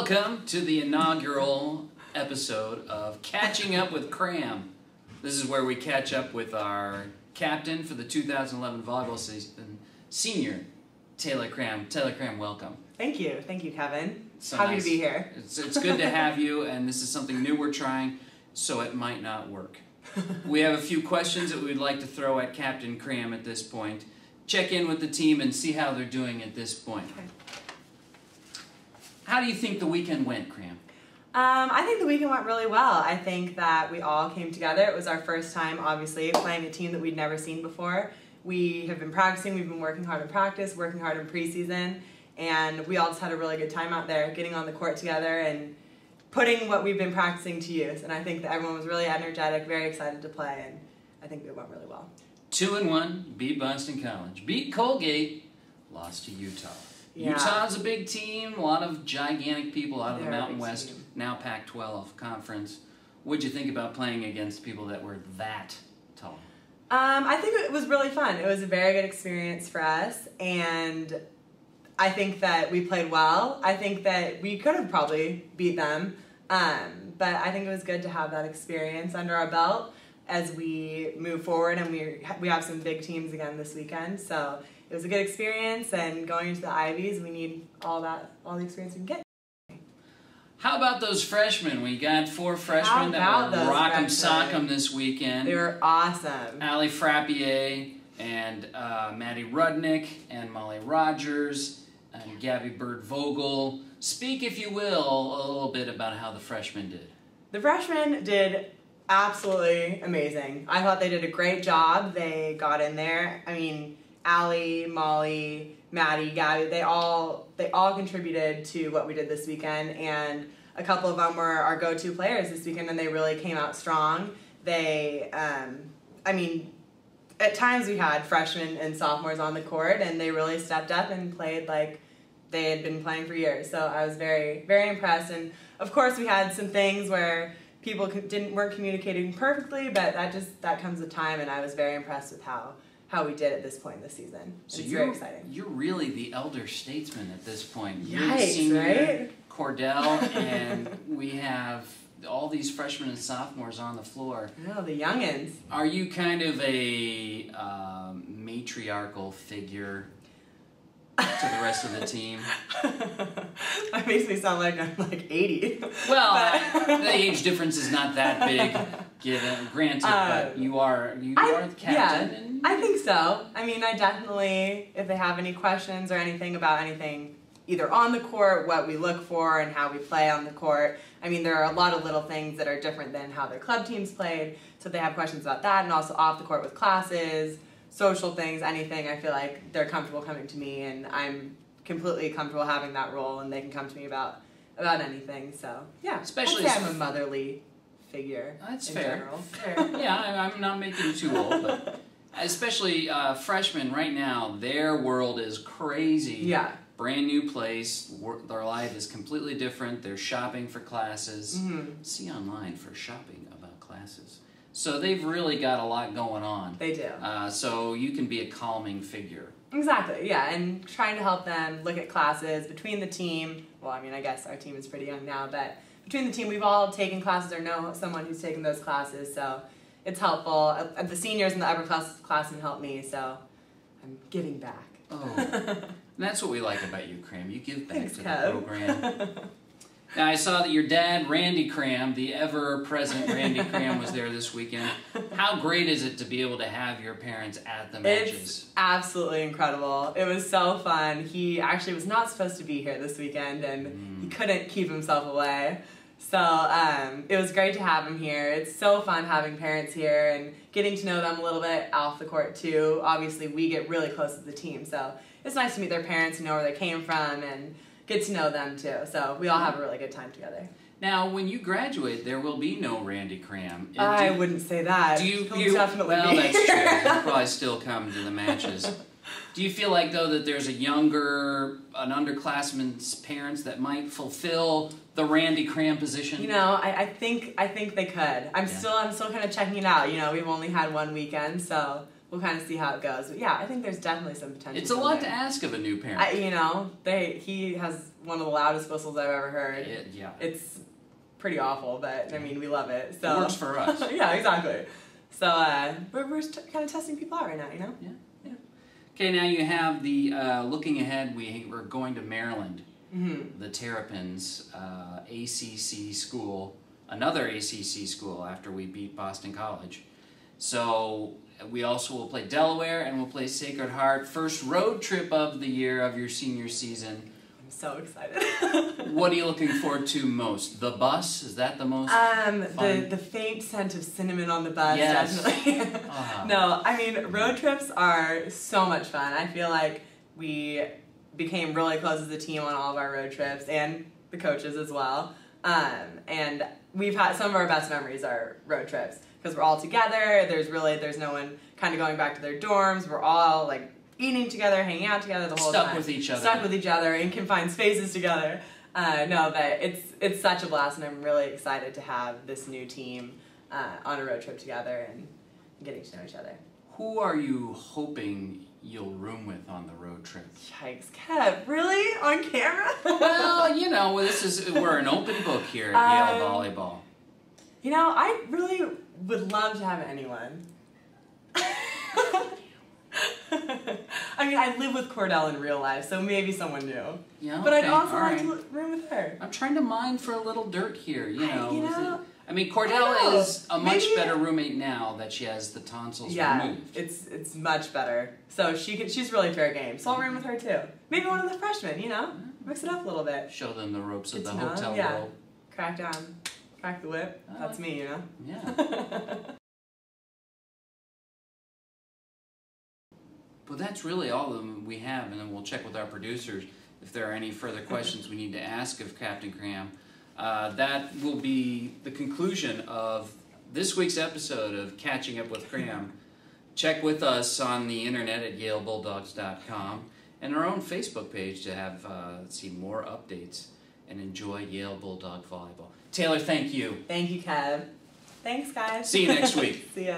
Welcome to the inaugural episode of Catching Up with Cramm. This is where we catch up with our captain for the 2011 volleyball season, senior Taylor Cramm. Taylor Cramm, welcome. Thank you, Kevin. So Happy nice. to be here. It's good to have you, and this is something new we're trying, so it might not work. We have a few questions that we'd like to throw at Captain Cramm at this point. Check in with the team and see how they're doing at this point. Okay. How do you think the weekend went, Cramm? I think the weekend went really well. I think that we all came together. It was our first time, obviously, playing a team that we'd never seen before. We have been practicing, we've been working hard in practice, working hard in preseason, and we all just had a really good time out there, getting on the court together and putting what we've been practicing to use. And I think that everyone was really energetic, very excited to play, and I think it went really well. 2-1, beat Boston College, beat Colgate, lost to Utah. Yeah. Utah's a big team, a lot of gigantic people out of the They're a Mountain big West, team. now Pac-12 conference. What'd you think about playing against people that were that tall? I think it was really fun. It was a very good experience for us, and I think that we played well. I think that we could have probably beat them, but I think it was good to have that experience under our belt as we move forward, and we have some big teams again this weekend, so it was a good experience, and going into the Ivies, we need all the experience we can get. How about those freshmen? We got 4 freshmen that will rock 'em, sock 'em this weekend. They were awesome. Allie Frappier and Maddie Rudnick and Molly Rogers and Gabby Bird-Vogel. Speak, if you will, a little bit about how the freshmen did. The freshmen did absolutely amazing. I thought they did a great job. They got in there. I mean, Allie, Molly, Maddie, Gabby, they all contributed to what we did this weekend, and a couple of them were our go-to players this weekend, and they really came out strong. They, I mean, at times we had freshmen and sophomores on the court, and they really stepped up and played like they had been playing for years. So I was very, very impressed, and of course we had some things where people weren't communicating perfectly, but that comes with time, and I was very impressed with how we did at this point in the season. So it's very exciting. You're really the elder statesman at this point. Yikes, You're the senior, right? Cordell, and we have all these freshmen and sophomores on the floor. Oh, the youngins. Are you kind of a matriarchal figure to the rest of the team? That makes me sound like I'm like 80. Well, the age difference is not that big, granted, but you are the captain. Yeah, and I think so. I mean, I definitely, if they have any questions or anything about anything, either on the court, what we look for, and how we play on the court. I mean, there are a lot of little things that are different than how their club teams played, so if they have questions about that, and also off the court with classes, social things, anything, I feel like they're comfortable coming to me, and I'm completely comfortable having that role, and they can come to me about anything. So yeah, especially I'm a motherly figure. That's in fair. general. Fair. Yeah, I'm not making you too old, but especially freshmen right now, their world is crazy. Yeah. Brand new place. Their life is completely different. They're shopping for classes. Mm-hmm. See online for shopping about classes. So they've really got a lot going on. They do. So you can be a calming figure. Exactly, yeah, and trying to help them look at classes between the team. Well, I mean, I guess our team is pretty young now, but between the team, we've all taken classes or know someone who's taken those classes, so it's helpful. The seniors and the upper classmen help me, so I'm giving back. Oh, and that's what we like about you, Cramm. You give back Thanks, to Kev. the program. Now, I saw that your dad, Randy Cramm, the ever-present Randy Cramm, was there this weekend. How great is it to be able to have your parents at the matches? It's absolutely incredible. It was so fun. He actually was not supposed to be here this weekend, and he couldn't keep himself away. So it was great to have him here. It's so fun having parents here and getting to know them a little bit off the court, too. Obviously, we get really close to the team, so it's nice to meet their parents and know where they came from and get to know them too. So we all have a really good time together. Now, when you graduate, there will be no Randy Cramm. I wouldn't say that. He'll definitely well, be that's here. true. He'll probably still come to the matches. Do you feel like, though, that there's an underclassman's parents that might fulfill the Randy Cramm position? You know, I think they could. I'm still kind of checking it out. You know, we've only had one weekend, so we'll kind of see how it goes. But yeah, I think there's definitely some potential. It's a lot to ask of a new parent. You know, he has one of the loudest whistles I've ever heard. Yeah. It's pretty awful, but I mean, we love it. So it works for us. Yeah, exactly. So we're kind of testing people out right now, you know? Yeah. Okay, now you have the, looking ahead, we're going to Maryland. The Terrapins, ACC school, another ACC school after we beat Boston College. So we also will play Delaware and we'll play Sacred Heart. First road trip of the year of your senior season. I'm so excited. What are you looking forward to most? The bus? Is that the most fun? The faint scent of cinnamon on the bus, yes. definitely. No, I mean, road trips are so much fun. I feel like we became really close as a team on all of our road trips, and the coaches as well. And we've had some of our best memories are road trips because we're all together. There's no one kind of going back to their dorms. We're all like eating together, hanging out together the whole time. Stuck with each other in confined spaces together. No, but it's such a blast, and I'm really excited to have this new team on a road trip together and getting to know each other. Who are you hoping you'll room with on the road trip? Yikes, Kev, really? On camera? Well, you know, we're an open book here at Yale Volleyball. You know, I really would love to have anyone. I mean, I live with Cordell in real life, so maybe someone new. Yeah, okay, but I'd also all like right. to room with her. I'm trying to mine for a little dirt here, you know. I mean, I Cordell know. is a much better roommate now that she has the tonsils removed. It's much better. So she's really fair game. So I'll room with her too. Maybe one of the freshmen, you know? Mix it up a little bit. Show them the ropes of the know, hotel yeah. world. Crack the whip. That's me, you know? Yeah. Well, that's really all of them we have, and then we'll check with our producers if there are any further questions we need to ask of Captain Cramm. That will be the conclusion of this week's episode of Catching Up with Cramm. Check with us on the internet at yalebulldogs.com and our own Facebook page to have see more updates and enjoy Yale Bulldog Volleyball. Taylor, thank you. Thank you, Kev. Thanks, guys. See you next week. See ya.